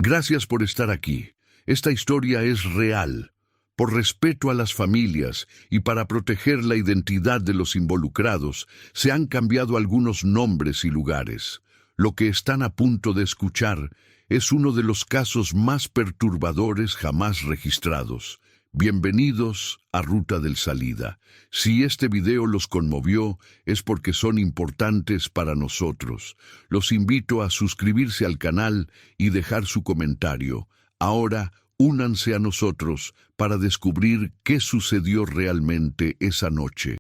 Gracias por estar aquí. Esta historia es real. Por respeto a las familias y para proteger la identidad de los involucrados, se han cambiado algunos nombres y lugares. Lo que están a punto de escuchar es uno de los casos más perturbadores jamás registrados. Bienvenidos a Ruta del Salida. Si este video los conmovió, es porque son importantes para nosotros. Los invito a suscribirse al canal y dejar su comentario. Ahora, únanse a nosotros para descubrir qué sucedió realmente esa noche.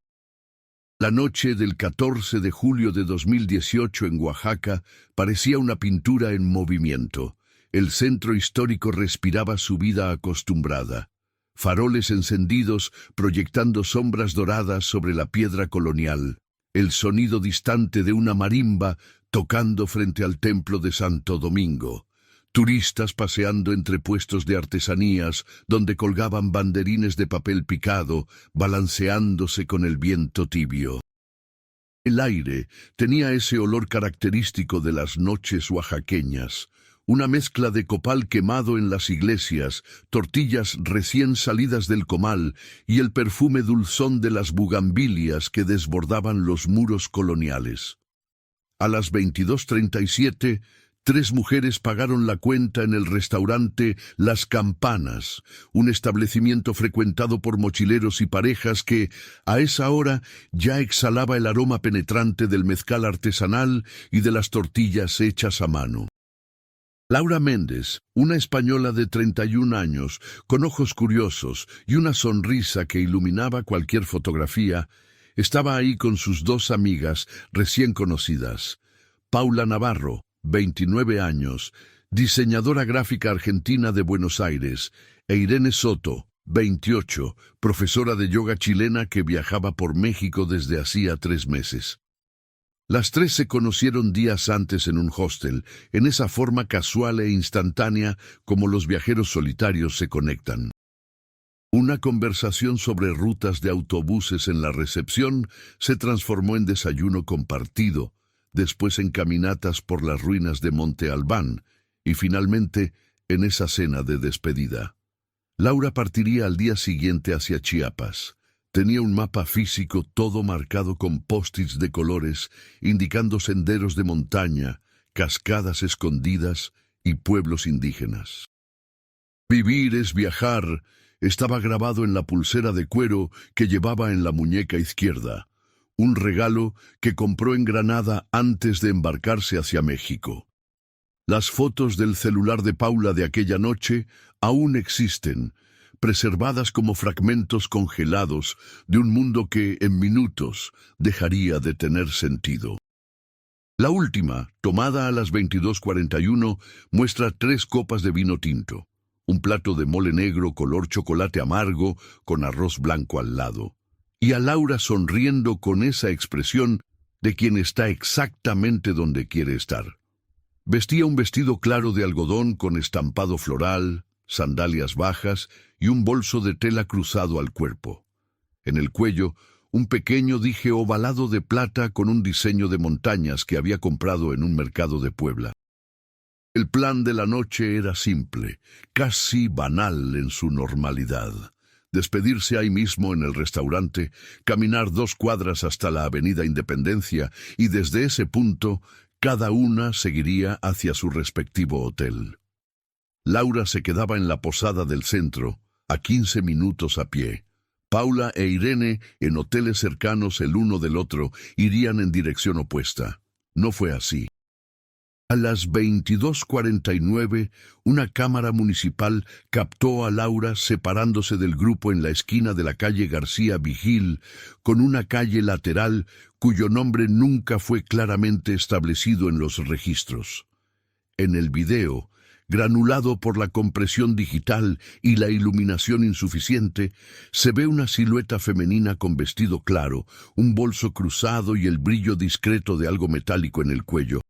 La noche del 14 de julio de 2018 en Oaxaca parecía una pintura en movimiento. El centro histórico respiraba su vida acostumbrada. Faroles encendidos proyectando sombras doradas sobre la piedra colonial. El sonido distante de una marimba tocando frente al templo de Santo Domingo. Turistas paseando entre puestos de artesanías donde colgaban banderines de papel picado, balanceándose con el viento tibio. El aire tenía ese olor característico de las noches oaxaqueñas, una mezcla de copal quemado en las iglesias, tortillas recién salidas del comal y el perfume dulzón de las bugambilias que desbordaban los muros coloniales. A las 22:37, 3 mujeres pagaron la cuenta en el restaurante Las Campanas, un establecimiento frecuentado por mochileros y parejas que, a esa hora, ya exhalaba el aroma penetrante del mezcal artesanal y de las tortillas hechas a mano. Laura Méndez, una española de 31 años, con ojos curiosos y una sonrisa que iluminaba cualquier fotografía, estaba ahí con sus 2 amigas recién conocidas. Paula Navarro, 29 años, diseñadora gráfica argentina de Buenos Aires, e Irene Soto, 28, profesora de yoga chilena que viajaba por México desde hacía 3 meses. Las 3 se conocieron días antes en un hostel, en esa forma casual e instantánea como los viajeros solitarios se conectan. Una conversación sobre rutas de autobuses en la recepción se transformó en desayuno compartido, después en caminatas por las ruinas de Monte Albán y finalmente en esa cena de despedida. Laura partiría al día siguiente hacia Chiapas. Tenía un mapa físico todo marcado con post-its de colores, indicando senderos de montaña, cascadas escondidas y pueblos indígenas. Vivir es viajar estaba grabado en la pulsera de cuero que llevaba en la muñeca izquierda, un regalo que compró en Granada antes de embarcarse hacia México. Las fotos del celular de Paula de aquella noche aún existen, preservadas como fragmentos congelados de un mundo que, en minutos, dejaría de tener sentido. La última, tomada a las 22:41, muestra 3 copas de vino tinto, un plato de mole negro color chocolate amargo con arroz blanco al lado, y a Laura sonriendo con esa expresión de quien está exactamente donde quiere estar. Vestía un vestido claro de algodón con estampado floral, sandalias bajas y un bolso de tela cruzado al cuerpo. En el cuello, un pequeño dije ovalado de plata con un diseño de montañas que había comprado en un mercado de Puebla. El plan de la noche era simple, casi banal en su normalidad. Despedirse ahí mismo en el restaurante, caminar 2 cuadras hasta la Avenida Independencia y desde ese punto, cada una seguiría hacia su respectivo hotel. Laura se quedaba en la posada del centro, a 15 minutos a pie. Paula e Irene, en hoteles cercanos el uno del otro, irían en dirección opuesta. No fue así. A las 22:49, una cámara municipal captó a Laura separándose del grupo en la esquina de la calle García Vigil, con una calle lateral cuyo nombre nunca fue claramente establecido en los registros. En el video, granulado por la compresión digital y la iluminación insuficiente, se ve una silueta femenina con vestido claro, un bolso cruzado y el brillo discreto de algo metálico en el cuello.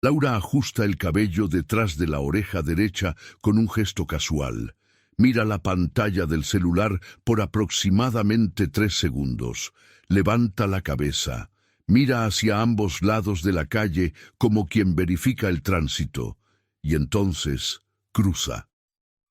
Laura ajusta el cabello detrás de la oreja derecha con un gesto casual. Mira la pantalla del celular por aproximadamente 3 segundos. Levanta la cabeza. Mira hacia ambos lados de la calle como quien verifica el tránsito. y entonces cruza.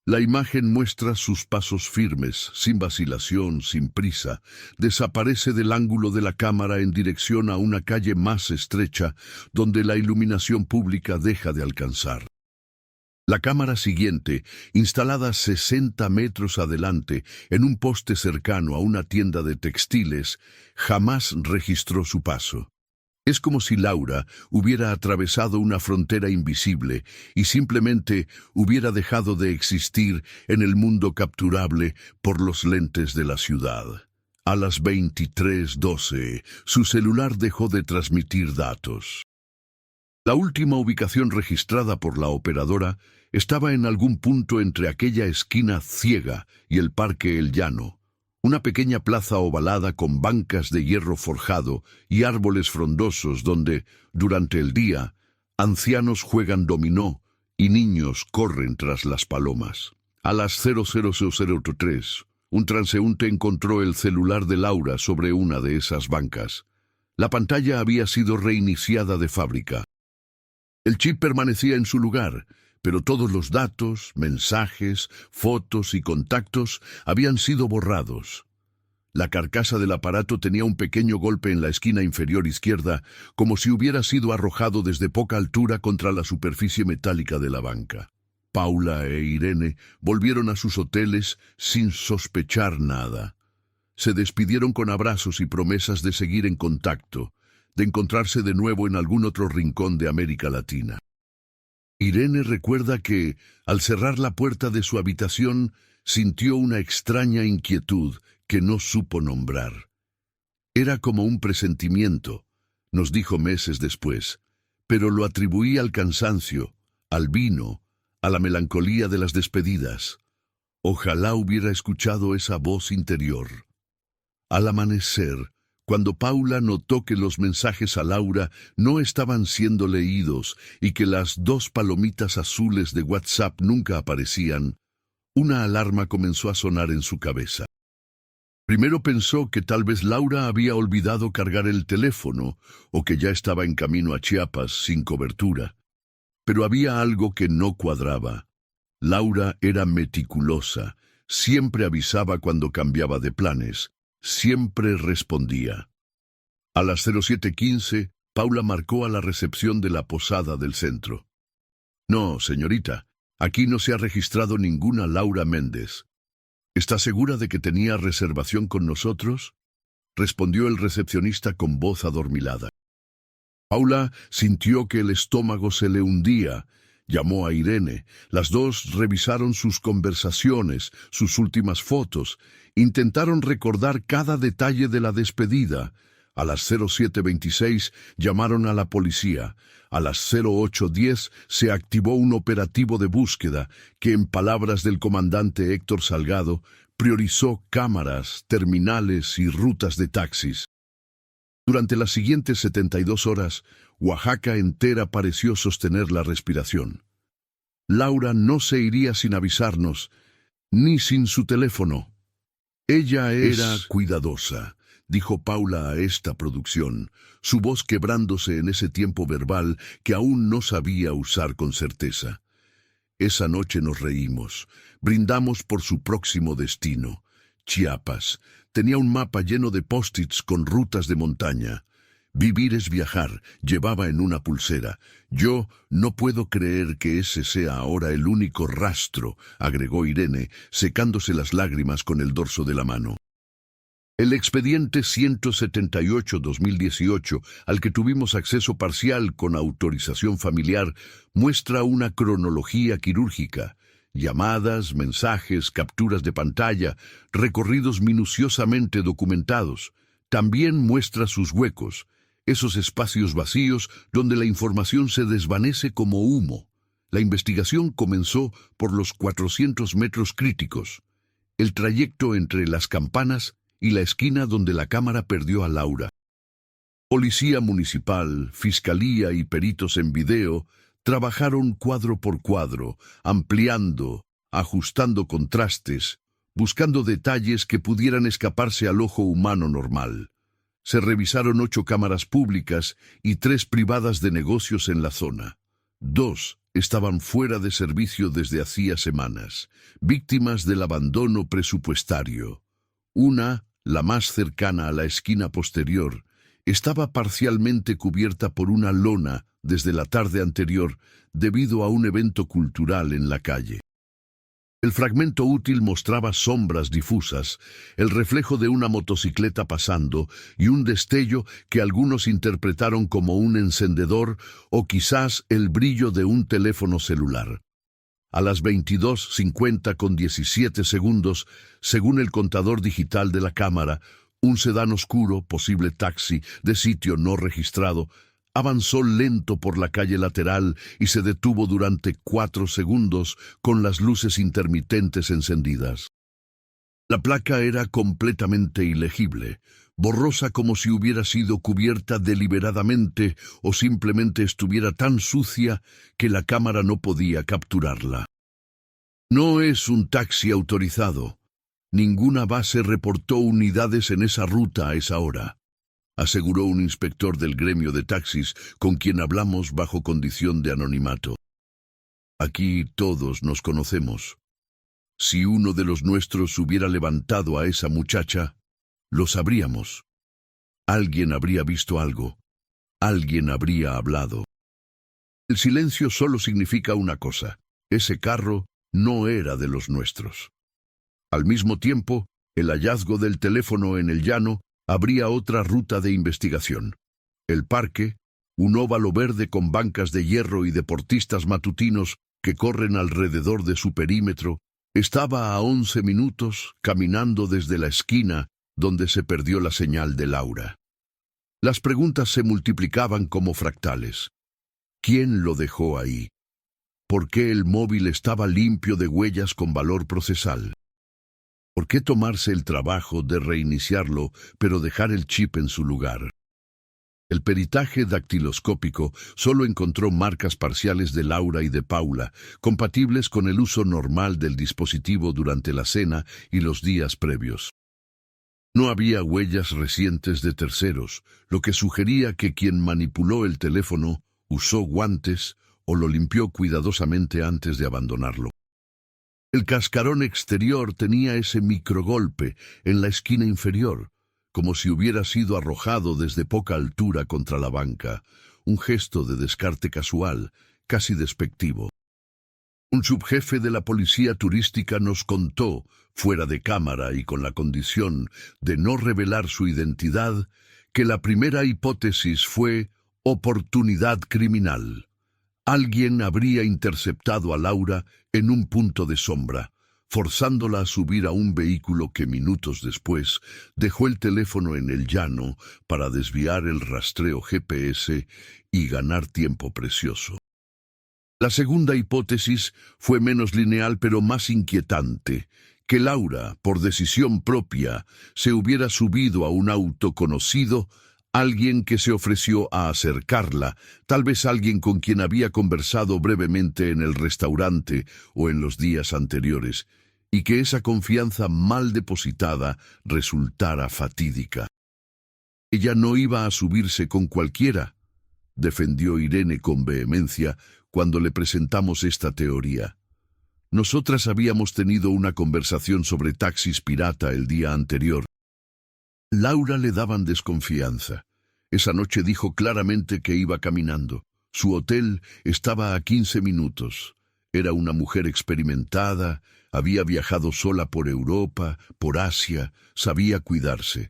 La imagen muestra sus pasos firmes, sin vacilación, sin prisa. Desaparece del ángulo de la cámara en dirección a una calle más estrecha, donde la iluminación pública deja de alcanzar. La cámara siguiente, instalada 60 metros adelante, en un poste cercano a una tienda de textiles, jamás registró su paso. Es como si Laura hubiera atravesado una frontera invisible y simplemente hubiera dejado de existir en el mundo capturable por los lentes de la ciudad. A las 23:12, su celular dejó de transmitir datos. La última ubicación registrada por la operadora estaba en algún punto entre aquella esquina ciega y el Parque El Llano, una pequeña plaza ovalada con bancas de hierro forjado y árboles frondosos donde, durante el día, ancianos juegan dominó y niños corren tras las palomas. A las 00:03, un transeúnte encontró el celular de Laura sobre una de esas bancas. La pantalla había sido reiniciada de fábrica. El chip permanecía en su lugar, pero todos los datos, mensajes, fotos y contactos habían sido borrados. La carcasa del aparato tenía un pequeño golpe en la esquina inferior izquierda, como si hubiera sido arrojado desde poca altura contra la superficie metálica de la banca. Paula e Irene volvieron a sus hoteles sin sospechar nada. Se despidieron con abrazos y promesas de seguir en contacto, de encontrarse de nuevo en algún otro rincón de América Latina. Irene recuerda que, al cerrar la puerta de su habitación, sintió una extraña inquietud que no supo nombrar. Era como un presentimiento, nos dijo meses después, pero lo atribuía al cansancio, al vino, a la melancolía de las despedidas. Ojalá hubiera escuchado esa voz interior. Al amanecer, cuando Paula notó que los mensajes a Laura no estaban siendo leídos y que las 2 palomitas azules de WhatsApp nunca aparecían, una alarma comenzó a sonar en su cabeza. Primero pensó que tal vez Laura había olvidado cargar el teléfono o que ya estaba en camino a Chiapas sin cobertura. Pero había algo que no cuadraba. Laura era meticulosa, siempre avisaba cuando cambiaba de planes. Siempre respondía. A las 07:15, Paula marcó a la recepción de la posada del centro. No, señorita, aquí no se ha registrado ninguna Laura Méndez. ¿Está segura de que tenía reservación con nosotros? Respondió el recepcionista con voz adormilada. Paula sintió que el estómago se le hundía. Llamó a Irene. Las dos revisaron sus conversaciones, sus últimas fotos. Intentaron recordar cada detalle de la despedida. A las 07:26 llamaron a la policía. A las 08:10 se activó un operativo de búsqueda que, en palabras del comandante Héctor Salgado, priorizó cámaras, terminales y rutas de taxis. Durante las siguientes 72 horas, Oaxaca entera pareció sostener la respiración. Laura no se iría sin avisarnos, ni sin su teléfono. Ella era cuidadosa, dijo Paula a esta producción, su voz quebrándose en ese tiempo verbal que aún no sabía usar con certeza. Esa noche nos reímos, brindamos por su próximo destino, Chiapas. Tenía un mapa lleno de post-its con rutas de montaña. Vivir es viajar, llevaba en una pulsera. Yo no puedo creer que ese sea ahora el único rastro, agregó Irene, secándose las lágrimas con el dorso de la mano. El expediente 178-2018, al que tuvimos acceso parcial con autorización familiar, muestra una cronología quirúrgica. Llamadas, mensajes, capturas de pantalla, recorridos minuciosamente documentados. También muestra sus huecos, esos espacios vacíos donde la información se desvanece como humo. La investigación comenzó por los 400 metros críticos, el trayecto entre las campanas y la esquina donde la cámara perdió a Laura. Policía municipal, fiscalía y peritos en video trabajaron cuadro por cuadro, ampliando, ajustando contrastes, buscando detalles que pudieran escaparse al ojo humano normal. Se revisaron 8 cámaras públicas y 3 privadas de negocios en la zona. 2 estaban fuera de servicio desde hacía semanas, víctimas del abandono presupuestario. Una, la más cercana a la esquina posterior, estaba parcialmente cubierta por una lona desde la tarde anterior debido a un evento cultural en la calle. El fragmento útil mostraba sombras difusas, el reflejo de una motocicleta pasando y un destello que algunos interpretaron como un encendedor o quizás el brillo de un teléfono celular. A las 22:50:17, según el contador digital de la cámara, un sedán oscuro, posible taxi de sitio no registrado, avanzó lento por la calle lateral y se detuvo durante 4 segundos con las luces intermitentes encendidas. La placa era completamente ilegible, borrosa como si hubiera sido cubierta deliberadamente o simplemente estuviera tan sucia que la cámara no podía capturarla. No es un taxi autorizado. Ninguna base reportó unidades en esa ruta a esa hora, aseguró un inspector del gremio de taxis con quien hablamos bajo condición de anonimato. Aquí todos nos conocemos. Si uno de los nuestros hubiera levantado a esa muchacha, lo sabríamos. Alguien habría visto algo. Alguien habría hablado. El silencio solo significa una cosa. Ese carro no era de los nuestros. Al mismo tiempo, el hallazgo del teléfono en el llano habría otra ruta de investigación. El parque, un óvalo verde con bancas de hierro y deportistas matutinos que corren alrededor de su perímetro, estaba a 11 minutos caminando desde la esquina donde se perdió la señal de Laura. Las preguntas se multiplicaban como fractales. ¿Quién lo dejó ahí? ¿Por qué el móvil estaba limpio de huellas con valor procesal? ¿Por qué tomarse el trabajo de reiniciarlo, pero dejar el chip en su lugar? El peritaje dactiloscópico solo encontró marcas parciales de Laura y de Paula, compatibles con el uso normal del dispositivo durante la cena y los días previos. No había huellas recientes de terceros, lo que sugería que quien manipuló el teléfono usó guantes o lo limpió cuidadosamente antes de abandonarlo. El cascarón exterior tenía ese microgolpe en la esquina inferior, como si hubiera sido arrojado desde poca altura contra la banca, un gesto de descarte casual, casi despectivo. Un subjefe de la policía turística nos contó, fuera de cámara y con la condición de no revelar su identidad, que la primera hipótesis fue oportunidad criminal. Alguien habría interceptado a Laura en un punto de sombra, forzándola a subir a un vehículo que minutos después dejó el teléfono en el llano para desviar el rastreo GPS y ganar tiempo precioso. La segunda hipótesis fue menos lineal pero más inquietante, que Laura, por decisión propia, se hubiera subido a un auto conocido, alguien que se ofreció a acercarla, tal vez alguien con quien había conversado brevemente en el restaurante o en los días anteriores, y que esa confianza mal depositada resultara fatídica. Ella no iba a subirse con cualquiera, defendió Irene con vehemencia cuando le presentamos esta teoría. Nosotras habíamos tenido una conversación sobre taxis pirata el día anterior. Laura le daban desconfianza. Esa noche dijo claramente que iba caminando. Su hotel estaba a 15 minutos. Era una mujer experimentada, había viajado sola por Europa, por Asia, sabía cuidarse.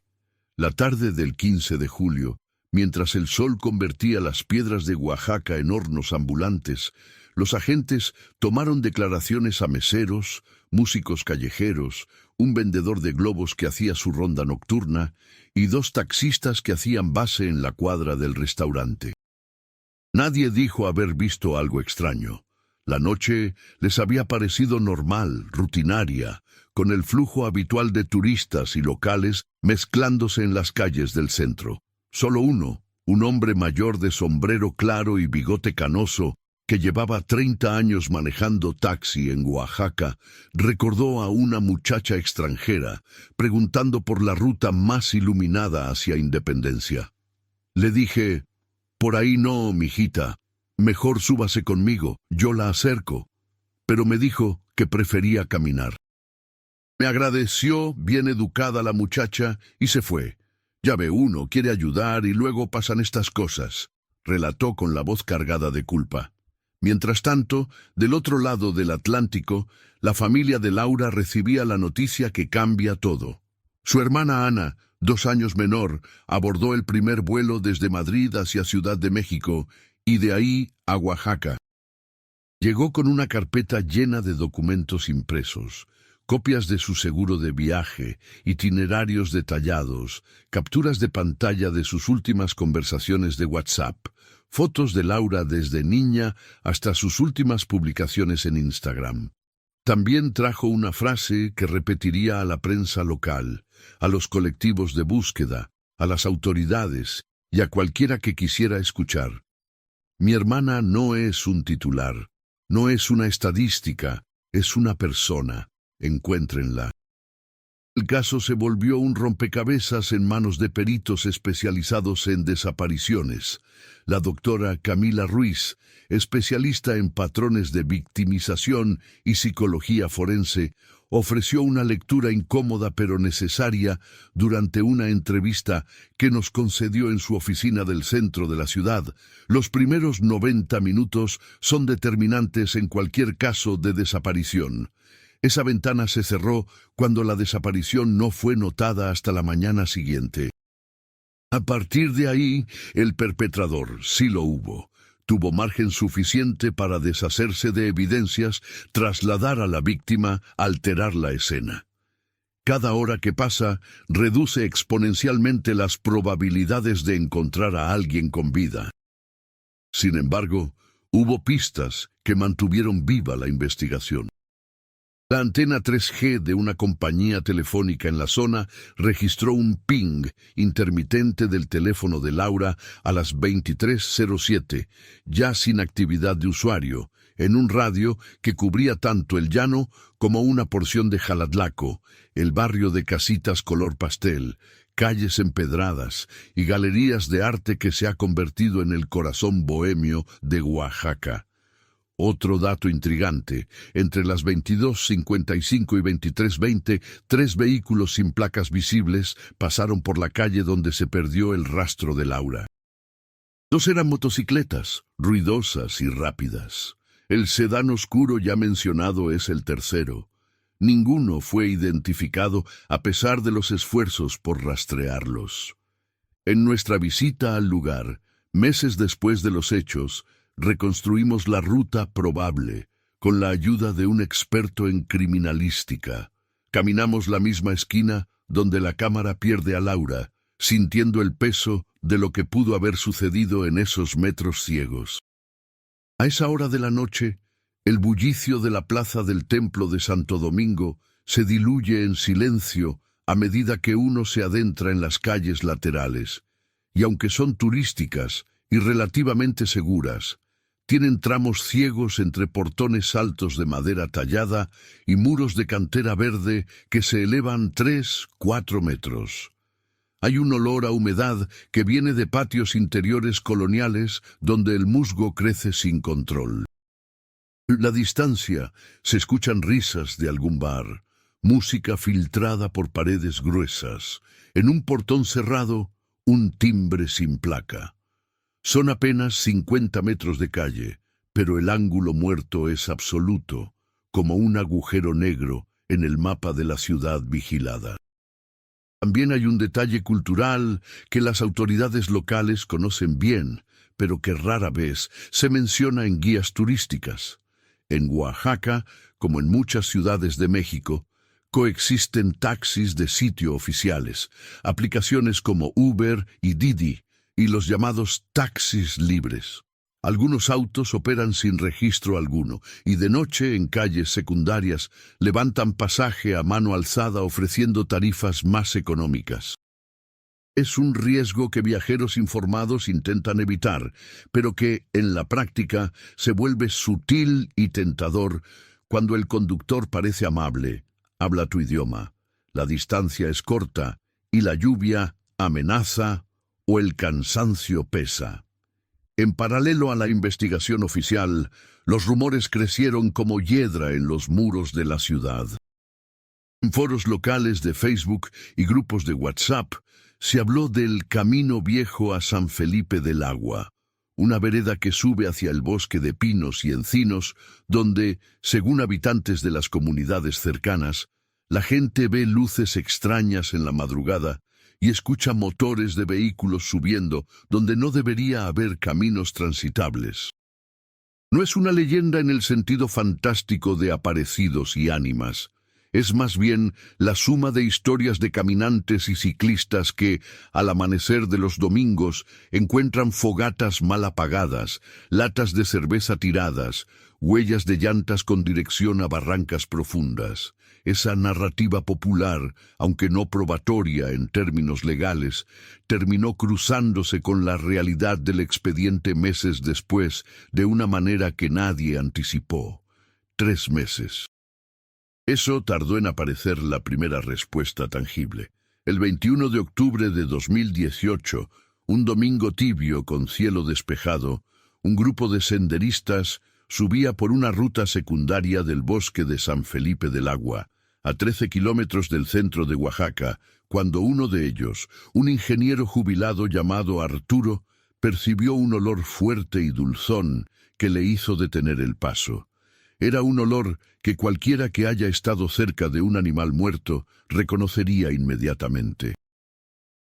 La tarde del 15 de julio, mientras el sol convertía las piedras de Oaxaca en hornos ambulantes, los agentes tomaron declaraciones a meseros, músicos callejeros, un vendedor de globos que hacía su ronda nocturna y 2 taxistas que hacían base en la cuadra del restaurante. Nadie dijo haber visto algo extraño. La noche les había parecido normal, rutinaria, con el flujo habitual de turistas y locales mezclándose en las calles del centro. Solo uno, un hombre mayor de sombrero claro y bigote canoso, que llevaba 30 años manejando taxi en Oaxaca, recordó a una muchacha extranjera, preguntando por la ruta más iluminada hacia Independencia. Le dije, «Por ahí no, mijita. Mejor súbase conmigo, yo la acerco. Pero me dijo que prefería caminar. Me agradeció, bien educada la muchacha, y se fue. Ya ve uno, quiere ayudar y luego pasan estas cosas, relató con la voz cargada de culpa. Mientras tanto, del otro lado del Atlántico, la familia de Laura recibía la noticia que cambia todo. Su hermana Ana, 2 años menor, abordó el primer vuelo desde Madrid hacia Ciudad de México y de ahí a Oaxaca. Llegó con una carpeta llena de documentos impresos, copias de su seguro de viaje, itinerarios detallados, capturas de pantalla de sus últimas conversaciones de WhatsApp, fotos de Laura desde niña hasta sus últimas publicaciones en Instagram. También trajo una frase que repetiría a la prensa local, a los colectivos de búsqueda, a las autoridades y a cualquiera que quisiera escuchar. Mi hermana no es un titular, no es una estadística, es una persona. Encuéntrenla. El caso se volvió un rompecabezas en manos de peritos especializados en desapariciones. La doctora Camila Ruiz, especialista en patrones de victimización y psicología forense, ofreció una lectura incómoda pero necesaria durante una entrevista que nos concedió en su oficina del centro de la ciudad. Los primeros 90 minutos son determinantes en cualquier caso de desaparición. Esa ventana se cerró cuando la desaparición no fue notada hasta la mañana siguiente. A partir de ahí, el perpetrador, sí lo hubo, tuvo margen suficiente para deshacerse de evidencias, trasladar a la víctima, alterar la escena. Cada hora que pasa reduce exponencialmente las probabilidades de encontrar a alguien con vida. Sin embargo, hubo pistas que mantuvieron viva la investigación. La antena 3G de una compañía telefónica en la zona registró un ping intermitente del teléfono de Laura a las 23:07, ya sin actividad de usuario, en un radio que cubría tanto el llano como una porción de Jalatlaco, el barrio de casitas color pastel, calles empedradas y galerías de arte que se ha convertido en el corazón bohemio de Oaxaca. Otro dato intrigante, entre las 22:55 y 23:20, 3 vehículos sin placas visibles pasaron por la calle donde se perdió el rastro de Laura. 2 eran motocicletas, ruidosas y rápidas. El sedán oscuro ya mencionado es el tercero. Ninguno fue identificado a pesar de los esfuerzos por rastrearlos. En nuestra visita al lugar, meses después de los hechos, reconstruimos la ruta probable, con la ayuda de un experto en criminalística. Caminamos la misma esquina donde la cámara pierde a Laura, sintiendo el peso de lo que pudo haber sucedido en esos metros ciegos. A esa hora de la noche, el bullicio de la plaza del Templo de Santo Domingo se diluye en silencio a medida que uno se adentra en las calles laterales, y aunque son turísticas y relativamente seguras, tienen tramos ciegos entre portones altos de madera tallada y muros de cantera verde que se elevan 3-4 metros. Hay un olor a humedad que viene de patios interiores coloniales donde el musgo crece sin control. A la distancia se escuchan risas de algún bar, música filtrada por paredes gruesas. En un portón cerrado, un timbre sin placa. Son apenas 50 metros de calle, pero el ángulo muerto es absoluto, como un agujero negro en el mapa de la ciudad vigilada. También hay un detalle cultural que las autoridades locales conocen bien, pero que rara vez se menciona en guías turísticas. En Oaxaca, como en muchas ciudades de México, coexisten taxis de sitio oficiales, aplicaciones como Uber y Didi, y los llamados taxis libres. Algunos autos operan sin registro alguno y de noche en calles secundarias levantan pasaje a mano alzada ofreciendo tarifas más económicas. Es un riesgo que viajeros informados intentan evitar, pero que, en la práctica, se vuelve sutil y tentador cuando el conductor parece amable, habla tu idioma, la distancia es corta y la lluvia amenaza o el cansancio pesa. En paralelo a la investigación oficial, los rumores crecieron como hiedra en los muros de la ciudad. En foros locales de Facebook y grupos de WhatsApp se habló del Camino Viejo a San Felipe del Agua, una vereda que sube hacia el bosque de pinos y encinos, donde, según habitantes de las comunidades cercanas, la gente ve luces extrañas en la madrugada y escucha motores de vehículos subiendo donde no debería haber caminos transitables. No es una leyenda en el sentido fantástico de aparecidos y ánimas. Es más bien la suma de historias de caminantes y ciclistas que, al amanecer de los domingos, encuentran fogatas mal apagadas, latas de cerveza tiradas, huellas de llantas con dirección a barrancas profundas. Esa narrativa popular, aunque no probatoria en términos legales, terminó cruzándose con la realidad del expediente meses después, de una manera que nadie anticipó. 3 meses. Eso tardó en aparecer la primera respuesta tangible. El 21 de octubre de 2018, un domingo tibio con cielo despejado, un grupo de senderistas subía por una ruta secundaria del bosque de San Felipe del Agua, a 13 kilómetros del centro de Oaxaca, cuando uno de ellos, un ingeniero jubilado llamado Arturo, percibió un olor fuerte y dulzón que le hizo detener el paso. Era un olor que cualquiera que haya estado cerca de un animal muerto reconocería inmediatamente.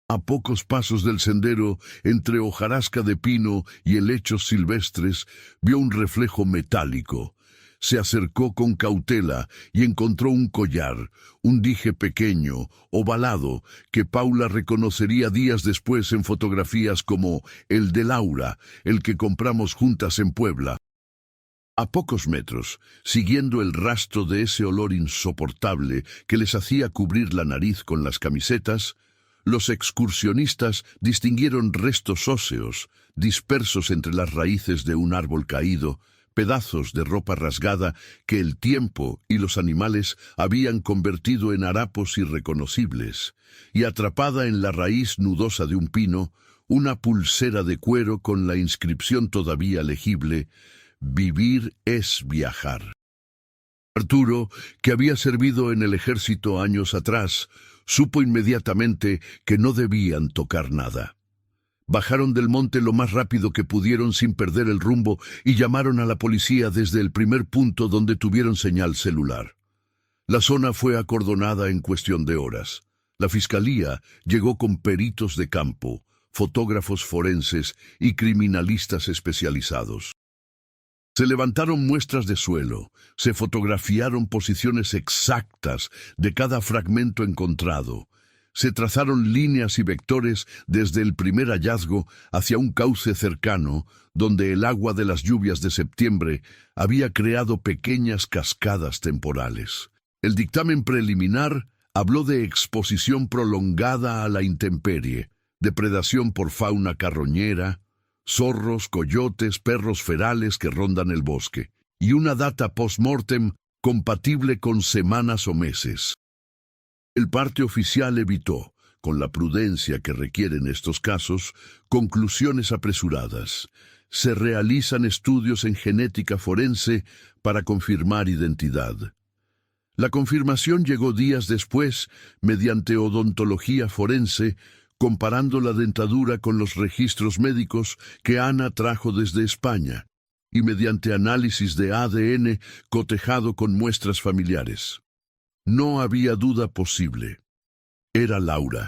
A pocos pasos del sendero, entre hojarasca de pino y helechos silvestres, vio un reflejo metálico. Se acercó con cautela y encontró un collar, un dije pequeño, ovalado, que Paula reconocería días después en fotografías como el de Laura, el que compramos juntas en Puebla. A pocos metros, siguiendo el rastro de ese olor insoportable que les hacía cubrir la nariz con las camisetas, los excursionistas distinguieron restos óseos, dispersos entre las raíces de un árbol caído, pedazos de ropa rasgada que el tiempo y los animales habían convertido en harapos irreconocibles, y atrapada en la raíz nudosa de un pino, una pulsera de cuero con la inscripción todavía legible: «Vivir es viajar». Arturo, que había servido en el ejército años atrás, supo inmediatamente que no debían tocar nada. Bajaron del monte lo más rápido que pudieron sin perder el rumbo y llamaron a la policía desde el primer punto donde tuvieron señal celular. La zona fue acordonada en cuestión de horas. La fiscalía llegó con peritos de campo, fotógrafos forenses y criminalistas especializados. Se levantaron muestras de suelo, se fotografiaron posiciones exactas de cada fragmento encontrado, se trazaron líneas y vectores desde el primer hallazgo hacia un cauce cercano, donde el agua de las lluvias de septiembre había creado pequeñas cascadas temporales. El dictamen preliminar habló de exposición prolongada a la intemperie, depredación por fauna carroñera, zorros, coyotes, perros ferales que rondan el bosque, y una data post-mortem compatible con semanas o meses. El parte oficial evitó, con la prudencia que requieren estos casos, conclusiones apresuradas. Se realizan estudios en genética forense para confirmar identidad. La confirmación llegó días después, mediante odontología forense, comparando la dentadura con los registros médicos que Ana trajo desde España, y mediante análisis de ADN cotejado con muestras familiares. No había duda posible. Era Laura.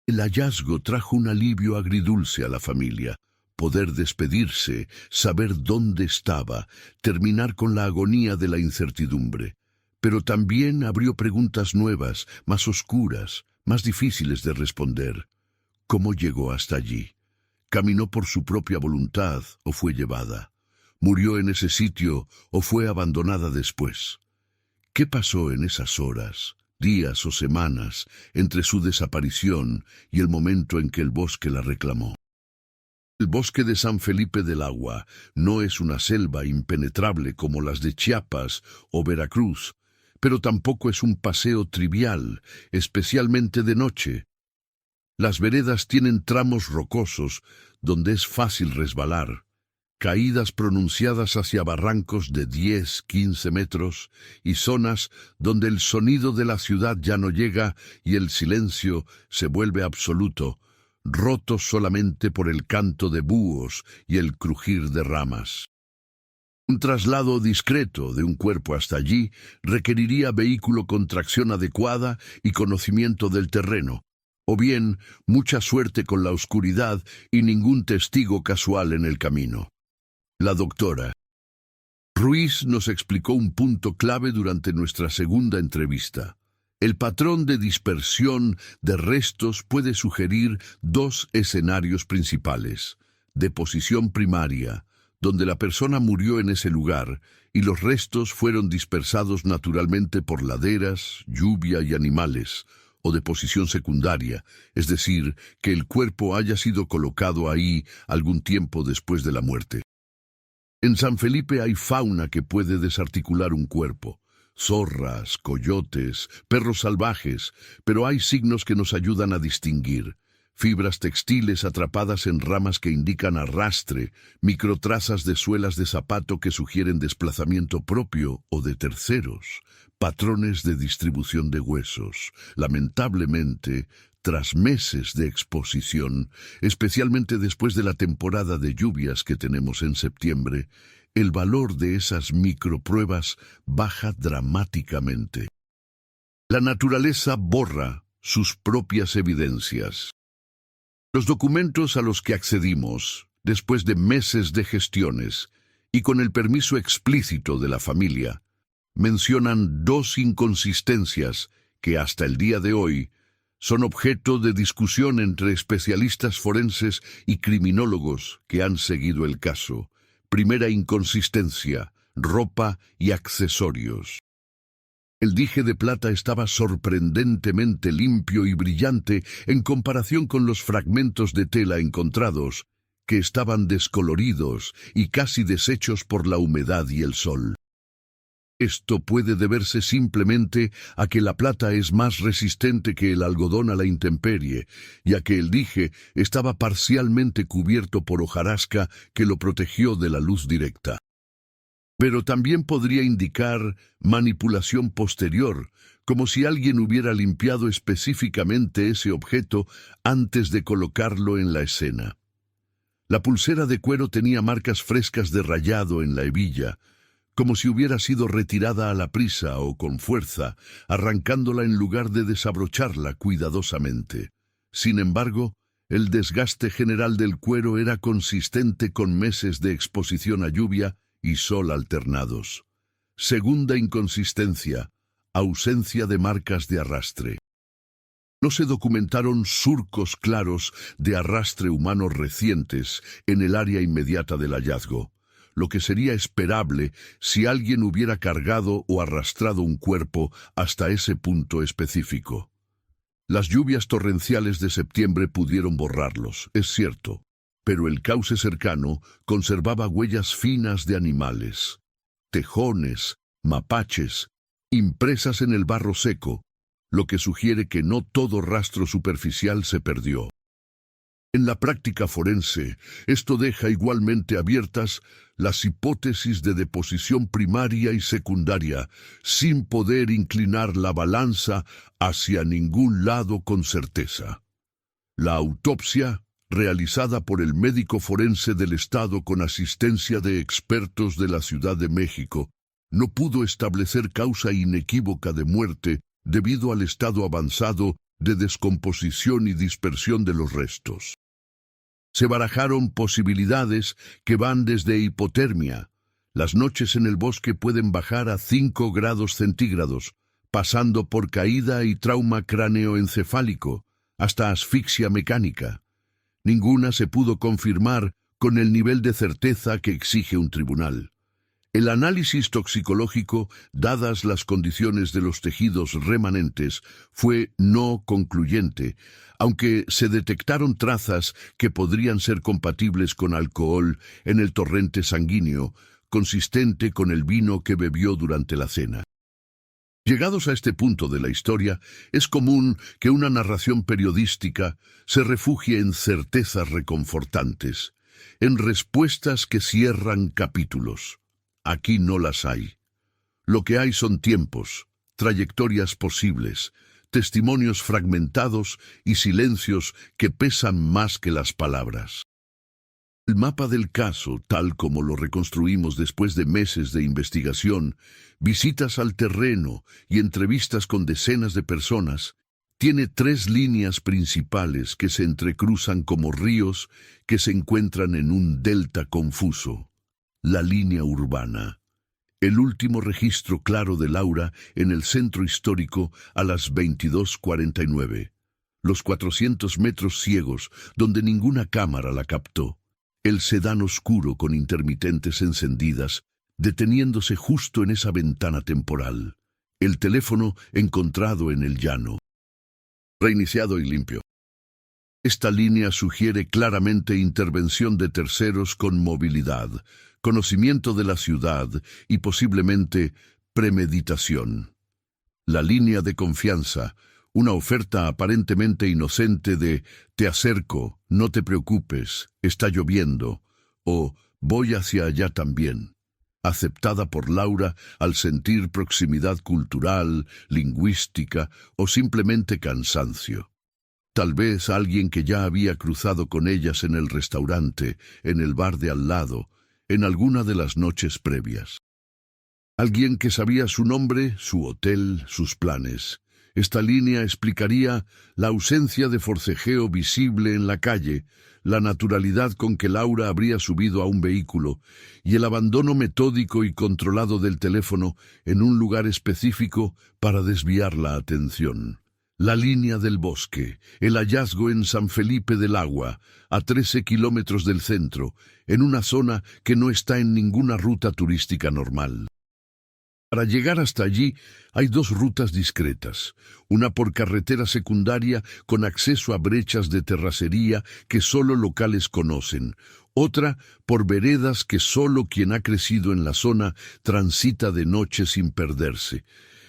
El hallazgo trajo un alivio agridulce a la familia. Poder despedirse, saber dónde estaba, terminar con la agonía de la incertidumbre. Pero también abrió preguntas nuevas, más oscuras, más difíciles de responder. ¿Cómo llegó hasta allí? ¿Caminó por su propia voluntad o fue llevada? ¿Murió en ese sitio o fue abandonada después? ¿Qué pasó en esas horas, días o semanas entre su desaparición y el momento en que el bosque la reclamó? El bosque de San Felipe del Agua no es una selva impenetrable como las de Chiapas o Veracruz, pero tampoco es un paseo trivial, especialmente de noche. Las veredas tienen tramos rocosos donde es fácil resbalar, caídas pronunciadas hacia barrancos de 10, 15 metros y zonas donde el sonido de la ciudad ya no llega y el silencio se vuelve absoluto, roto solamente por el canto de búhos y el crujir de ramas. Un traslado discreto de un cuerpo hasta allí requeriría vehículo con tracción adecuada y conocimiento del terreno, o bien mucha suerte con la oscuridad y ningún testigo casual en el camino. La doctora Ruiz nos explicó un punto clave durante nuestra segunda entrevista. El patrón de dispersión de restos puede sugerir dos escenarios principales: deposición primaria, donde la persona murió en ese lugar y los restos fueron dispersados naturalmente por laderas, lluvia y animales, o deposición secundaria, es decir, que el cuerpo haya sido colocado ahí algún tiempo después de la muerte. En San Felipe hay fauna que puede desarticular un cuerpo: zorras, coyotes, perros salvajes, pero hay signos que nos ayudan a distinguir: fibras textiles atrapadas en ramas que indican arrastre, microtrazas de suelas de zapato que sugieren desplazamiento propio o de terceros, patrones de distribución de huesos. Lamentablemente, tras meses de exposición, especialmente después de la temporada de lluvias que tenemos en septiembre, el valor de esas micropruebas baja dramáticamente. La naturaleza borra sus propias evidencias. Los documentos a los que accedimos, después de meses de gestiones y con el permiso explícito de la familia, mencionan dos inconsistencias que hasta el día de hoy son objeto de discusión entre especialistas forenses y criminólogos que han seguido el caso. Primera inconsistencia: ropa y accesorios. El dije de plata estaba sorprendentemente limpio y brillante en comparación con los fragmentos de tela encontrados, que estaban descoloridos y casi deshechos por la humedad y el sol. Esto puede deberse simplemente a que la plata es más resistente que el algodón a la intemperie, y a que el dije estaba parcialmente cubierto por hojarasca que lo protegió de la luz directa. Pero también podría indicar manipulación posterior, como si alguien hubiera limpiado específicamente ese objeto antes de colocarlo en la escena. La pulsera de cuero tenía marcas frescas de rayado en la hebilla, como si hubiera sido retirada a la prisa o con fuerza, arrancándola en lugar de desabrocharla cuidadosamente. Sin embargo, el desgaste general del cuero era consistente con meses de exposición a lluvia y sol alternados. Segunda inconsistencia: ausencia de marcas de arrastre. No se documentaron surcos claros de arrastre humano recientes en el área inmediata del hallazgo, lo que sería esperable si alguien hubiera cargado o arrastrado un cuerpo hasta ese punto específico. Las lluvias torrenciales de septiembre pudieron borrarlos, es cierto, pero el cauce cercano conservaba huellas finas de animales, tejones, mapaches, impresas en el barro seco, lo que sugiere que no todo rastro superficial se perdió. En la práctica forense, esto deja igualmente abiertas las hipótesis de deposición primaria y secundaria, sin poder inclinar la balanza hacia ningún lado con certeza. La autopsia, realizada por el médico forense del Estado con asistencia de expertos de la Ciudad de México, no pudo establecer causa inequívoca de muerte debido al estado avanzado de descomposición y dispersión de los restos. Se barajaron posibilidades que van desde hipotermia. Las noches en el bosque pueden bajar a 5 grados centígrados, pasando por caída y trauma cráneoencefálico, hasta asfixia mecánica. Ninguna se pudo confirmar con el nivel de certeza que exige un tribunal. El análisis toxicológico, dadas las condiciones de los tejidos remanentes, fue no concluyente, aunque se detectaron trazas que podrían ser compatibles con alcohol en el torrente sanguíneo, consistente con el vino que bebió durante la cena. Llegados a este punto de la historia, es común que una narración periodística se refugie en certezas reconfortantes, en respuestas que cierran capítulos. Aquí no las hay. Lo que hay son tiempos, trayectorias posibles, testimonios fragmentados y silencios que pesan más que las palabras. El mapa del caso, tal como lo reconstruimos después de meses de investigación, visitas al terreno y entrevistas con decenas de personas, tiene tres líneas principales que se entrecruzan como ríos que se encuentran en un delta confuso. La línea urbana. El último registro claro de Laura en el centro histórico a las 22:49. Los 400 metros ciegos donde ninguna cámara la captó. El sedán oscuro con intermitentes encendidas, deteniéndose justo en esa ventana temporal. El teléfono encontrado en el llano. Reiniciado y limpio. Esta línea sugiere claramente intervención de terceros con movilidad, conocimiento de la ciudad y posiblemente premeditación. La línea de confianza, una oferta aparentemente inocente de «te acerco, no te preocupes, está lloviendo» o «voy hacia allá también», aceptada por Laura al sentir proximidad cultural, lingüística o simplemente cansancio. Tal vez alguien que ya había cruzado con ellas en el restaurante, en el bar de al lado, en alguna de las noches previas. Alguien que sabía su nombre, su hotel, sus planes. Esta línea explicaría la ausencia de forcejeo visible en la calle, la naturalidad con que Laura habría subido a un vehículo y el abandono metódico y controlado del teléfono en un lugar específico para desviar la atención. La línea del bosque, el hallazgo en San Felipe del Agua, a 13 kilómetros del centro, en una zona que no está en ninguna ruta turística normal. Para llegar hasta allí hay dos rutas discretas, una por carretera secundaria con acceso a brechas de terracería que solo locales conocen, otra por veredas que solo quien ha crecido en la zona transita de noche sin perderse.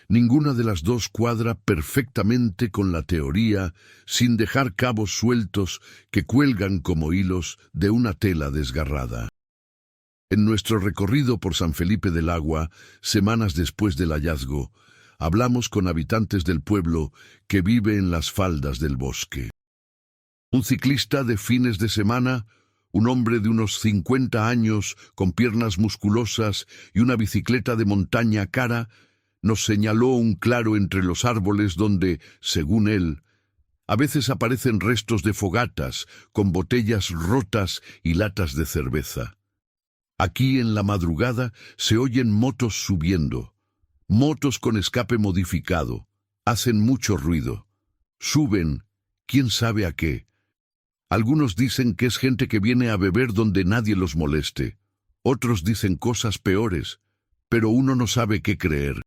Ninguna de las dos cuadra perfectamente con la teoría, sin dejar cabos sueltos que cuelgan como hilos de una tela desgarrada. En nuestro recorrido por San Felipe del Agua, semanas después del hallazgo, hablamos con habitantes del pueblo que vive en las faldas del bosque. Un ciclista de fines de semana, un hombre de unos 50 años con piernas musculosas y una bicicleta de montaña cara, nos señaló un claro entre los árboles donde, según él, a veces aparecen restos de fogatas con botellas rotas y latas de cerveza. Aquí en la madrugada se oyen motos subiendo, motos con escape modificado, hacen mucho ruido, suben, quién sabe a qué. Algunos dicen que es gente que viene a beber donde nadie los moleste, otros dicen cosas peores, pero uno no sabe qué creer.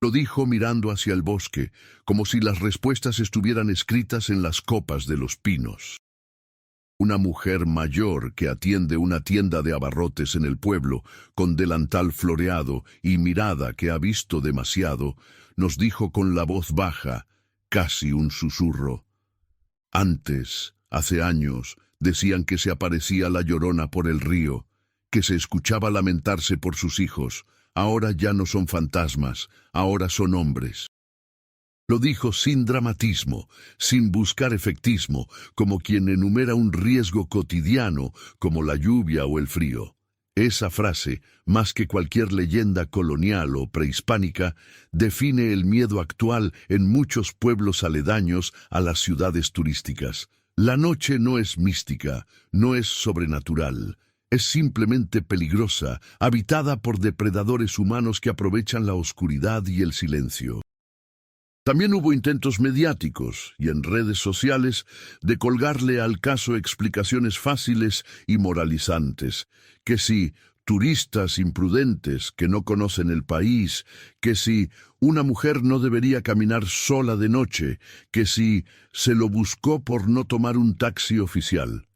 Lo dijo mirando hacia el bosque, como si las respuestas estuvieran escritas en las copas de los pinos. Una mujer mayor que atiende una tienda de abarrotes en el pueblo, con delantal floreado y mirada que ha visto demasiado, nos dijo con la voz baja, casi un susurro. Antes, hace años, decían que se aparecía la Llorona por el río, que se escuchaba lamentarse por sus hijos. Ahora ya no son fantasmas, ahora son hombres. Lo dijo sin dramatismo, sin buscar efectismo, como quien enumera un riesgo cotidiano, como la lluvia o el frío. Esa frase, más que cualquier leyenda colonial o prehispánica, define el miedo actual en muchos pueblos aledaños a las ciudades turísticas. La noche no es mística, no es sobrenatural. Es simplemente peligrosa, habitada por depredadores humanos que aprovechan la oscuridad y el silencio. También hubo intentos mediáticos y en redes sociales de colgarle al caso explicaciones fáciles y moralizantes, que si turistas imprudentes que no conocen el país, que si una mujer no debería caminar sola de noche, que si se lo buscó por no tomar un taxi oficial.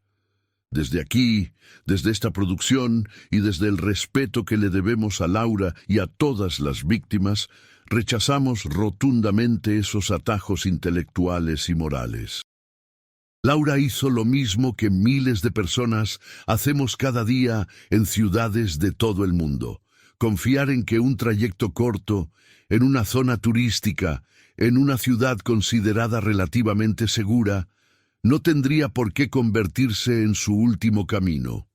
Desde aquí, desde esta producción y desde el respeto que le debemos a Laura y a todas las víctimas, rechazamos rotundamente esos atajos intelectuales y morales. Laura hizo lo mismo que miles de personas hacemos cada día en ciudades de todo el mundo. Confiar en que un trayecto corto, en una zona turística, en una ciudad considerada relativamente segura, no tendría por qué convertirse en su último camino.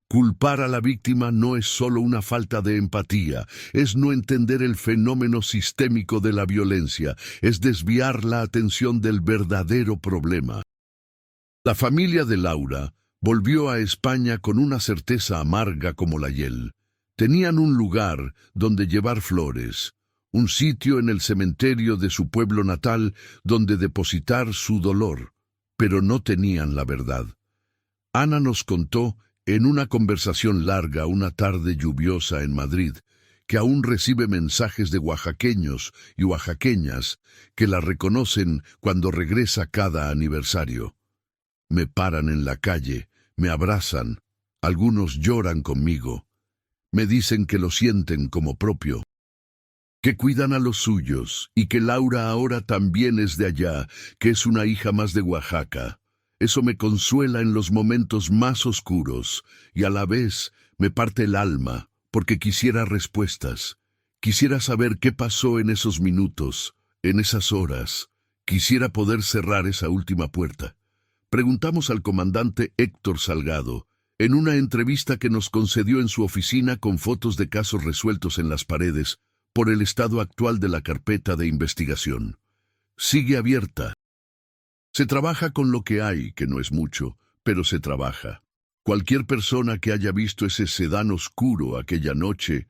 Culpar a la víctima no es solo una falta de empatía, es no entender el fenómeno sistémico de la violencia, es desviar la atención del verdadero problema. La familia de Laura volvió a España con una certeza amarga como la hiel. Tenían un lugar donde llevar flores, un sitio en el cementerio de su pueblo natal donde depositar su dolor, pero no tenían la verdad. Ana nos contó en una conversación larga una tarde lluviosa en Madrid, que aún recibe mensajes de oaxaqueños y oaxaqueñas que la reconocen cuando regresa cada aniversario. Me paran en la calle, me abrazan, algunos lloran conmigo, me dicen que lo sienten como propio, que cuidan a los suyos y que Laura ahora también es de allá, que es una hija más de Oaxaca. Eso me consuela en los momentos más oscuros y a la vez me parte el alma porque quisiera respuestas. Quisiera saber qué pasó en esos minutos, en esas horas. Quisiera poder cerrar esa última puerta. Preguntamos al comandante Héctor Salgado, en una entrevista que nos concedió en su oficina con fotos de casos resueltos en las paredes, por el estado actual de la carpeta de investigación. Sigue abierta. Se trabaja con lo que hay, que no es mucho, pero se trabaja. Cualquier persona que haya visto ese sedán oscuro aquella noche,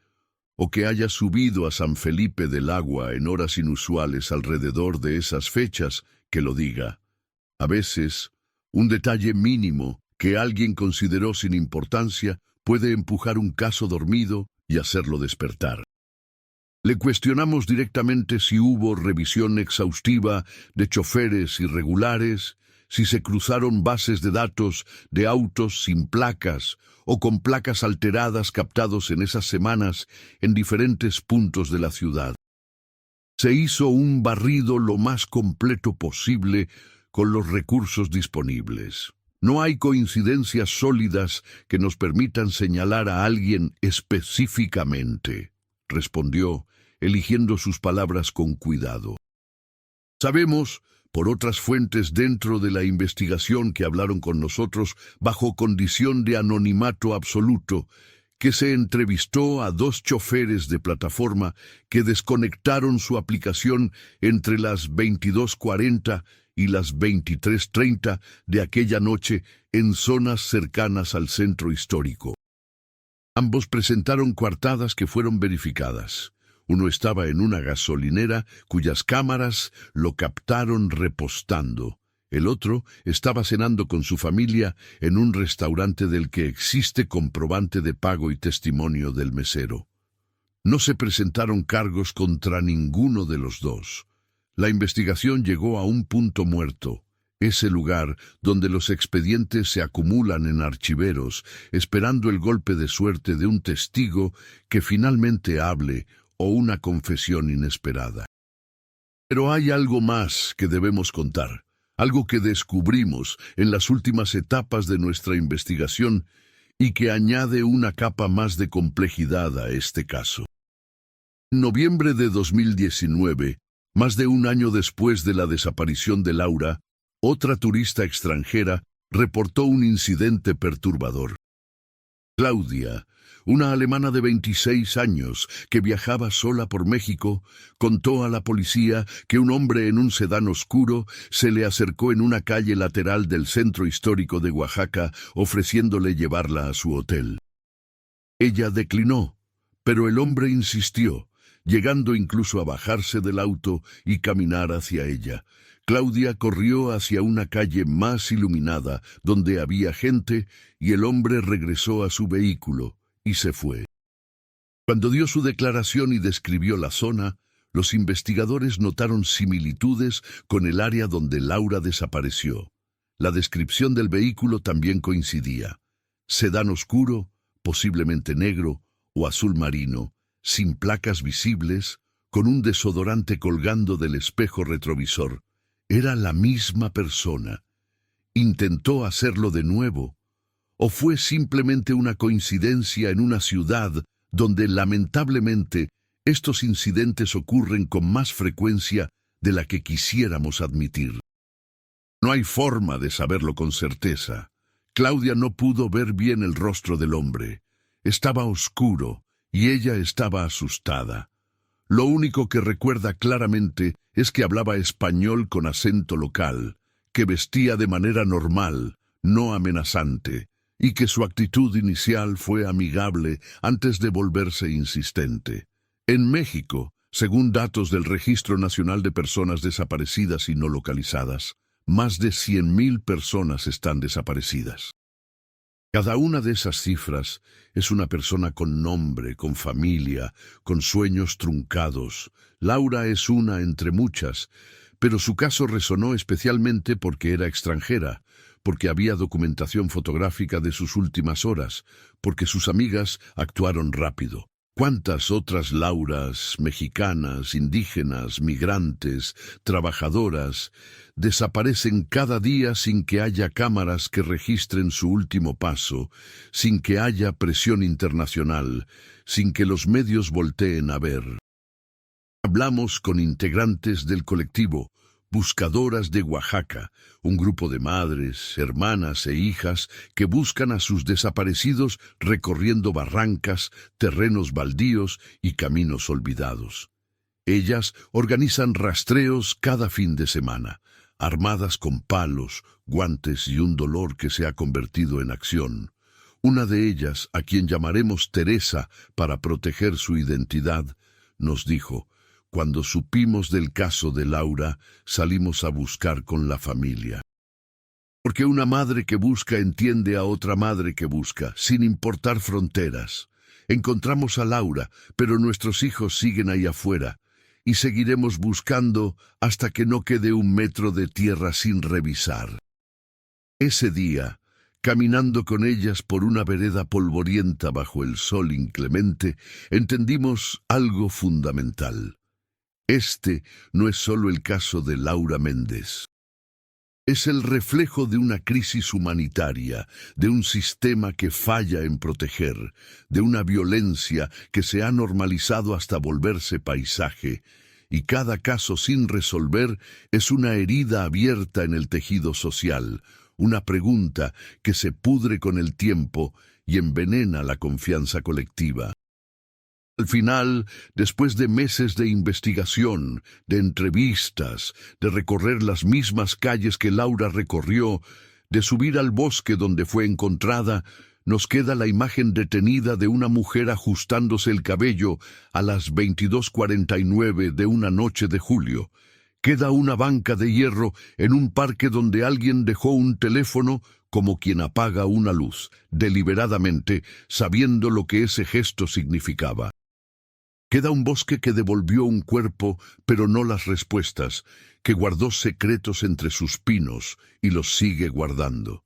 o que haya subido a San Felipe del Agua en horas inusuales alrededor de esas fechas, que lo diga. A veces, un detalle mínimo que alguien consideró sin importancia puede empujar un caso dormido y hacerlo despertar. Le cuestionamos directamente si hubo revisión exhaustiva de choferes irregulares, si se cruzaron bases de datos de autos sin placas o con placas alteradas captados en esas semanas en diferentes puntos de la ciudad. Se hizo un barrido lo más completo posible con los recursos disponibles. No hay coincidencias sólidas que nos permitan señalar a alguien específicamente, respondió, eligiendo sus palabras con cuidado. Sabemos, por otras fuentes dentro de la investigación que hablaron con nosotros bajo condición de anonimato absoluto, que se entrevistó a 2 choferes de plataforma que desconectaron su aplicación entre las 22:40 y las 23:30 de aquella noche en zonas cercanas al centro histórico. Ambos presentaron coartadas que fueron verificadas. Uno estaba en una gasolinera cuyas cámaras lo captaron repostando. El otro estaba cenando con su familia en un restaurante del que existe comprobante de pago y testimonio del mesero. No se presentaron cargos contra ninguno de los dos. La investigación llegó a un punto muerto, ese lugar donde los expedientes se acumulan en archiveros, esperando el golpe de suerte de un testigo que finalmente hable o una confesión inesperada. Pero hay algo más que debemos contar, algo que descubrimos en las últimas etapas de nuestra investigación y que añade una capa más de complejidad a este caso. En noviembre de 2019, más de un año después de la desaparición de Laura, otra turista extranjera reportó un incidente perturbador. Claudia, una alemana de 26 años que viajaba sola por México, contó a la policía que un hombre en un sedán oscuro se le acercó en una calle lateral del centro histórico de Oaxaca ofreciéndole llevarla a su hotel. Ella declinó, pero el hombre insistió, llegando incluso a bajarse del auto y caminar hacia ella. Claudia corrió hacia una calle más iluminada, donde había gente, y el hombre regresó a su vehículo y se fue. Cuando dio su declaración y describió la zona, los investigadores notaron similitudes con el área donde Laura desapareció. La descripción del vehículo también coincidía. Sedán oscuro, posiblemente negro o azul marino, sin placas visibles, con un desodorante colgando del espejo retrovisor. Era la misma persona. ¿Intentó hacerlo de nuevo? ¿O fue simplemente una coincidencia en una ciudad donde lamentablemente estos incidentes ocurren con más frecuencia de la que quisiéramos admitir? No hay forma de saberlo con certeza. Claudia no pudo ver bien el rostro del hombre. Estaba oscuro y ella estaba asustada. Lo único que recuerda claramente es que hablaba español con acento local, que vestía de manera normal, no amenazante, y que su actitud inicial fue amigable antes de volverse insistente. En México, según datos del Registro Nacional de Personas Desaparecidas y No Localizadas, más de 100,000 personas están desaparecidas. Cada una de esas cifras es una persona con nombre, con familia, con sueños truncados. Laura es una entre muchas, pero su caso resonó especialmente porque era extranjera, porque había documentación fotográfica de sus últimas horas, porque sus amigas actuaron rápido. ¿Cuántas otras Lauras, mexicanas, indígenas, migrantes, trabajadoras, desaparecen cada día sin que haya cámaras que registren su último paso, sin que haya presión internacional, sin que los medios volteen a ver? Hablamos con integrantes del colectivo Buscadoras de Oaxaca, un grupo de madres, hermanas e hijas que buscan a sus desaparecidos recorriendo barrancas, terrenos baldíos y caminos olvidados. Ellas organizan rastreos cada fin de semana, armadas con palos, guantes y un dolor que se ha convertido en acción. Una de ellas, a quien llamaremos Teresa para proteger su identidad, nos dijo: cuando supimos del caso de Laura, salimos a buscar con la familia. Porque una madre que busca entiende a otra madre que busca, sin importar fronteras. Encontramos a Laura, pero nuestros hijos siguen ahí afuera, y seguiremos buscando hasta que no quede un metro de tierra sin revisar. Ese día, caminando con ellas por una vereda polvorienta bajo el sol inclemente, entendimos algo fundamental. Este no es solo el caso de Laura Méndez. Es el reflejo de una crisis humanitaria, de un sistema que falla en proteger, de una violencia que se ha normalizado hasta volverse paisaje, y cada caso sin resolver es una herida abierta en el tejido social, una pregunta que se pudre con el tiempo y envenena la confianza colectiva. Al final, después de meses de investigación, de entrevistas, de recorrer las mismas calles que Laura recorrió, de subir al bosque donde fue encontrada, nos queda la imagen detenida de una mujer ajustándose el cabello a las 22:49 de una noche de julio. Queda una banca de hierro en un parque donde alguien dejó un teléfono como quien apaga una luz, deliberadamente, sabiendo lo que ese gesto significaba. Queda un bosque que devolvió un cuerpo, pero no las respuestas, que guardó secretos entre sus pinos y los sigue guardando.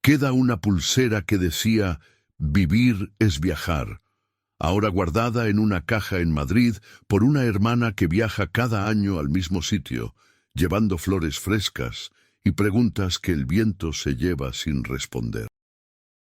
Queda una pulsera que decía: vivir es viajar, ahora guardada en una caja en Madrid por una hermana que viaja cada año al mismo sitio, llevando flores frescas y preguntas que el viento se lleva sin responder.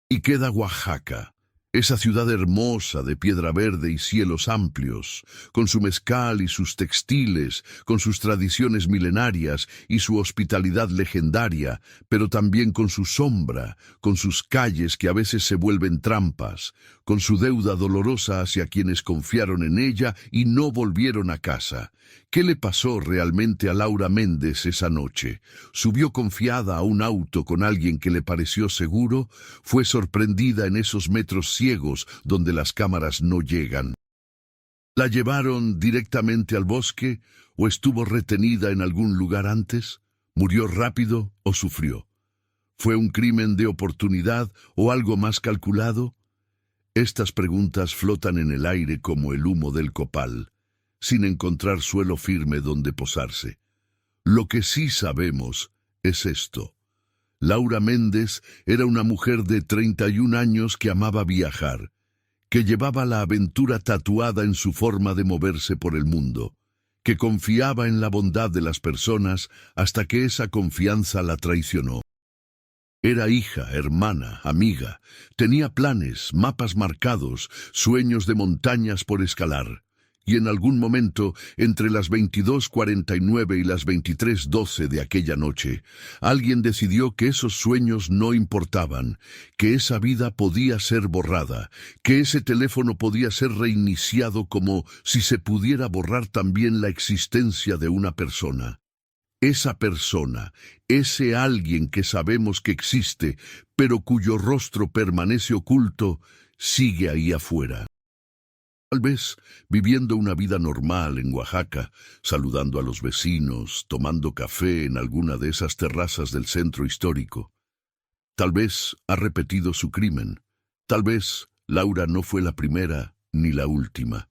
Y queda Oaxaca, esa ciudad hermosa de piedra verde y cielos amplios, con su mezcal y sus textiles, con sus tradiciones milenarias y su hospitalidad legendaria, pero también con su sombra, con sus calles que a veces se vuelven trampas, con su deuda dolorosa hacia quienes confiaron en ella y no volvieron a casa. ¿Qué le pasó realmente a Laura Méndez esa noche? ¿Subió confiada a un auto con alguien que le pareció seguro? ¿Fue sorprendida en esos metros ciegos donde las cámaras no llegan? ¿La llevaron directamente al bosque o estuvo retenida en algún lugar antes? ¿Murió rápido o sufrió? ¿Fue un crimen de oportunidad o algo más calculado? Estas preguntas flotan en el aire como el humo del copal, sin encontrar suelo firme donde posarse. Lo que sí sabemos es esto: Laura Méndez era una mujer de 31 años que amaba viajar, que llevaba la aventura tatuada en su forma de moverse por el mundo, que confiaba en la bondad de las personas hasta que esa confianza la traicionó. Era hija, hermana, amiga, tenía planes, mapas marcados, sueños de montañas por escalar. Y en algún momento, entre las 22:49 y las 23:12 de aquella noche, alguien decidió que esos sueños no importaban, que esa vida podía ser borrada, que ese teléfono podía ser reiniciado como si se pudiera borrar también la existencia de una persona. Esa persona, ese alguien que sabemos que existe, pero cuyo rostro permanece oculto, sigue ahí afuera. Tal vez viviendo una vida normal en Oaxaca, saludando a los vecinos, tomando café en alguna de esas terrazas del centro histórico. Tal vez ha repetido su crimen. Tal vez Laura no fue la primera ni la última.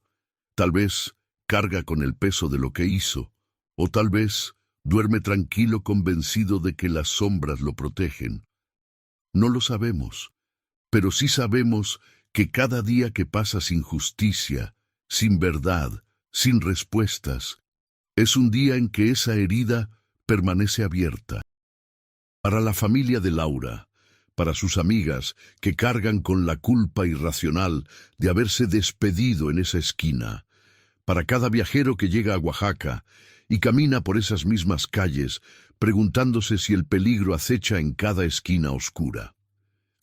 Tal vez carga con el peso de lo que hizo. O tal vez duerme tranquilo convencido de que las sombras lo protegen. No lo sabemos, pero sí sabemos que cada día que pasa sin justicia, sin verdad, sin respuestas, es un día en que esa herida permanece abierta. Para la familia de Laura, para sus amigas que cargan con la culpa irracional de haberse despedido en esa esquina, para cada viajero que llega a Oaxaca y camina por esas mismas calles preguntándose si el peligro acecha en cada esquina oscura.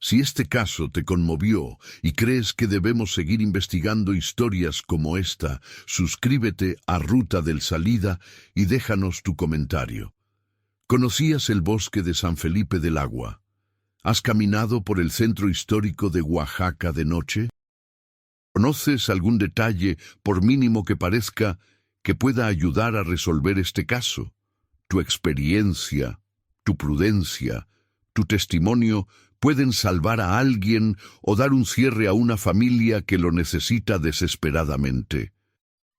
Si este caso te conmovió y crees que debemos seguir investigando historias como esta, suscríbete a Ruta del Salida y déjanos tu comentario. ¿Conocías el bosque de San Felipe del Agua? ¿Has caminado por el centro histórico de Oaxaca de noche? ¿Conoces algún detalle, por mínimo que parezca, que pueda ayudar a resolver este caso? Tu experiencia, tu prudencia, tu testimonio pueden salvar a alguien o dar un cierre a una familia que lo necesita desesperadamente.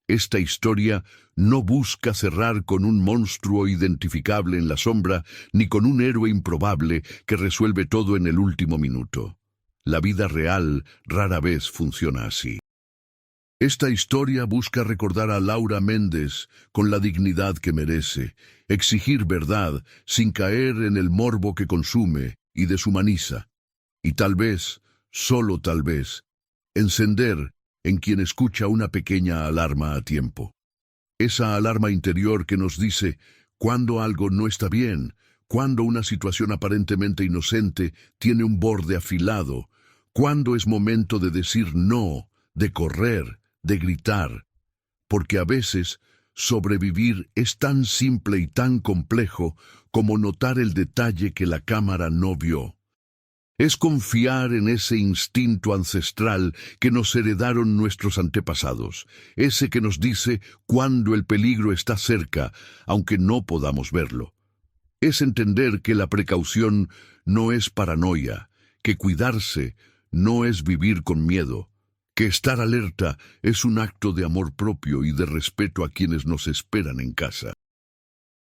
Esta historia no busca cerrar con un monstruo identificable en la sombra, ni con un héroe improbable que resuelve todo en el último minuto. La vida real rara vez funciona así. Esta historia busca recordar a Laura Méndez con la dignidad que merece, exigir verdad sin caer en el morbo que consume y deshumaniza, y tal vez, solo tal vez, encender en quien escucha una pequeña alarma a tiempo. Esa alarma interior que nos dice cuando algo no está bien, cuando una situación aparentemente inocente tiene un borde afilado, cuando es momento de decir no, de correr, de gritar, porque a veces sobrevivir es tan simple y tan complejo como notar el detalle que la cámara no vio. Es confiar en ese instinto ancestral que nos heredaron nuestros antepasados, ese que nos dice cuando el peligro está cerca, aunque no podamos verlo. Es entender que la precaución no es paranoia, que cuidarse no es vivir con miedo, que estar alerta es un acto de amor propio y de respeto a quienes nos esperan en casa.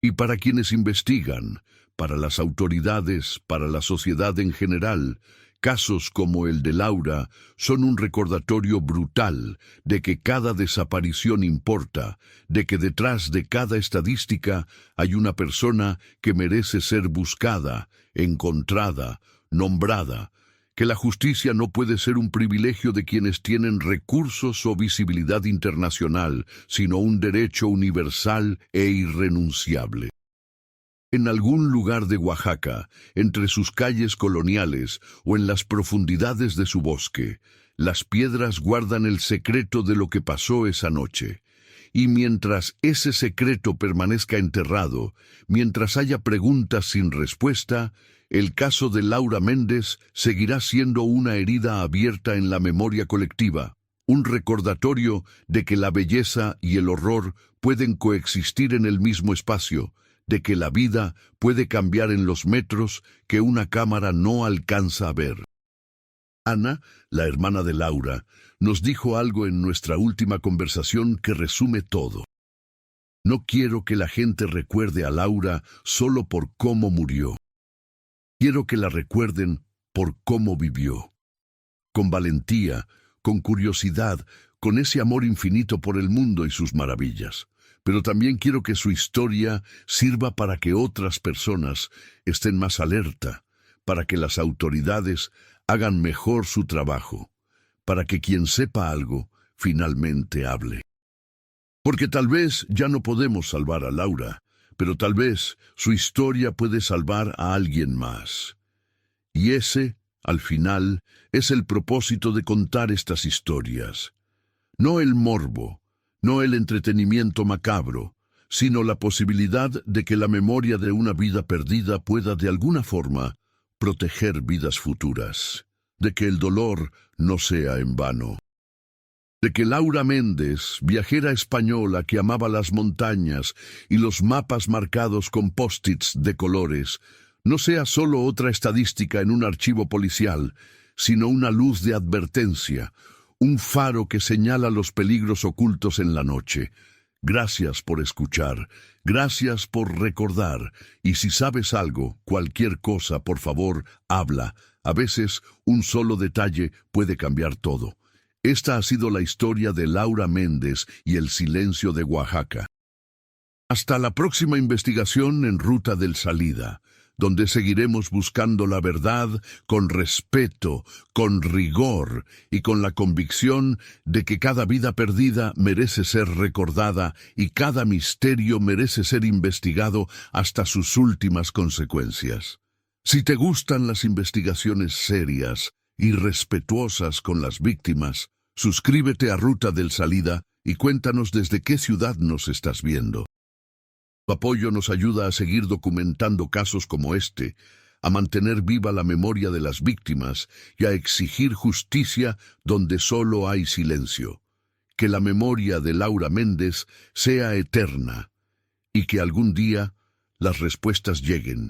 Y para quienes investigan, para las autoridades, para la sociedad en general, casos como el de Laura son un recordatorio brutal de que cada desaparición importa, de que detrás de cada estadística hay una persona que merece ser buscada, encontrada, nombrada, que la justicia no puede ser un privilegio de quienes tienen recursos o visibilidad internacional, sino un derecho universal e irrenunciable. En algún lugar de Oaxaca, entre sus calles coloniales o en las profundidades de su bosque, las piedras guardan el secreto de lo que pasó esa noche. Y mientras ese secreto permanezca enterrado, mientras haya preguntas sin respuesta, el caso de Laura Méndez seguirá siendo una herida abierta en la memoria colectiva, un recordatorio de que la belleza y el horror pueden coexistir en el mismo espacio, de que la vida puede cambiar en los metros que una cámara no alcanza a ver. Ana, la hermana de Laura, nos dijo algo en nuestra última conversación que resume todo. No quiero que la gente recuerde a Laura solo por cómo murió. Quiero que la recuerden por cómo vivió, con valentía, con curiosidad, con ese amor infinito por el mundo y sus maravillas. Pero también quiero que su historia sirva para que otras personas estén más alerta, para que las autoridades hagan mejor su trabajo, para que quien sepa algo finalmente hable. Porque tal vez ya no podemos salvar a Laura, pero tal vez su historia puede salvar a alguien más. Y ese, al final, es el propósito de contar estas historias. No el morbo, no el entretenimiento macabro, sino la posibilidad de que la memoria de una vida perdida pueda de alguna forma proteger vidas futuras, de que el dolor no sea en vano. De que Laura Méndez, viajera española que amaba las montañas y los mapas marcados con post-its de colores, no sea solo otra estadística en un archivo policial, sino una luz de advertencia, un faro que señala los peligros ocultos en la noche. Gracias por escuchar, gracias por recordar, y si sabes algo, cualquier cosa, por favor, habla. A veces, un solo detalle puede cambiar todo. Esta ha sido la historia de Laura Méndez y el silencio de Oaxaca. Hasta la próxima investigación en Ruta del Salida, donde seguiremos buscando la verdad con respeto, con rigor y con la convicción de que cada vida perdida merece ser recordada y cada misterio merece ser investigado hasta sus últimas consecuencias. Si te gustan las investigaciones serias y respetuosas con las víctimas, suscríbete a Ruta del Salida y cuéntanos desde qué ciudad nos estás viendo. Tu apoyo nos ayuda a seguir documentando casos como este, a mantener viva la memoria de las víctimas y a exigir justicia donde solo hay silencio. Que la memoria de Laura Méndez sea eterna y que algún día las respuestas lleguen.